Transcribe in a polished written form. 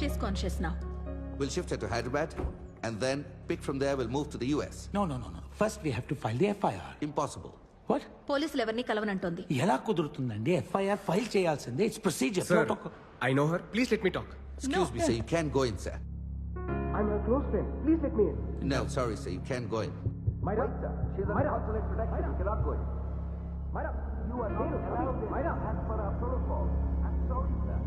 She's conscious now. We'll shift her to Hyderabad, and then pick from there. We'll move to the US. No. First we have to file the FIR. Impossible. What? పోలీసులు ఎవరిని కలవనంటోంది. ఎలా కుదురుతుందండి? FIR file చేయాల్సిందే. It's procedure. Sir, I know her. Please let me talk. Excuse me, sir. You can't go in, sir. I'm her close friend. Please let me in. No, sorry, sir. You can't go in. Myra, sir. She's under consulate protection. You cannot go in. Myra, you are not allowed in. Myra, as per our protocol. I'm sorry, sir.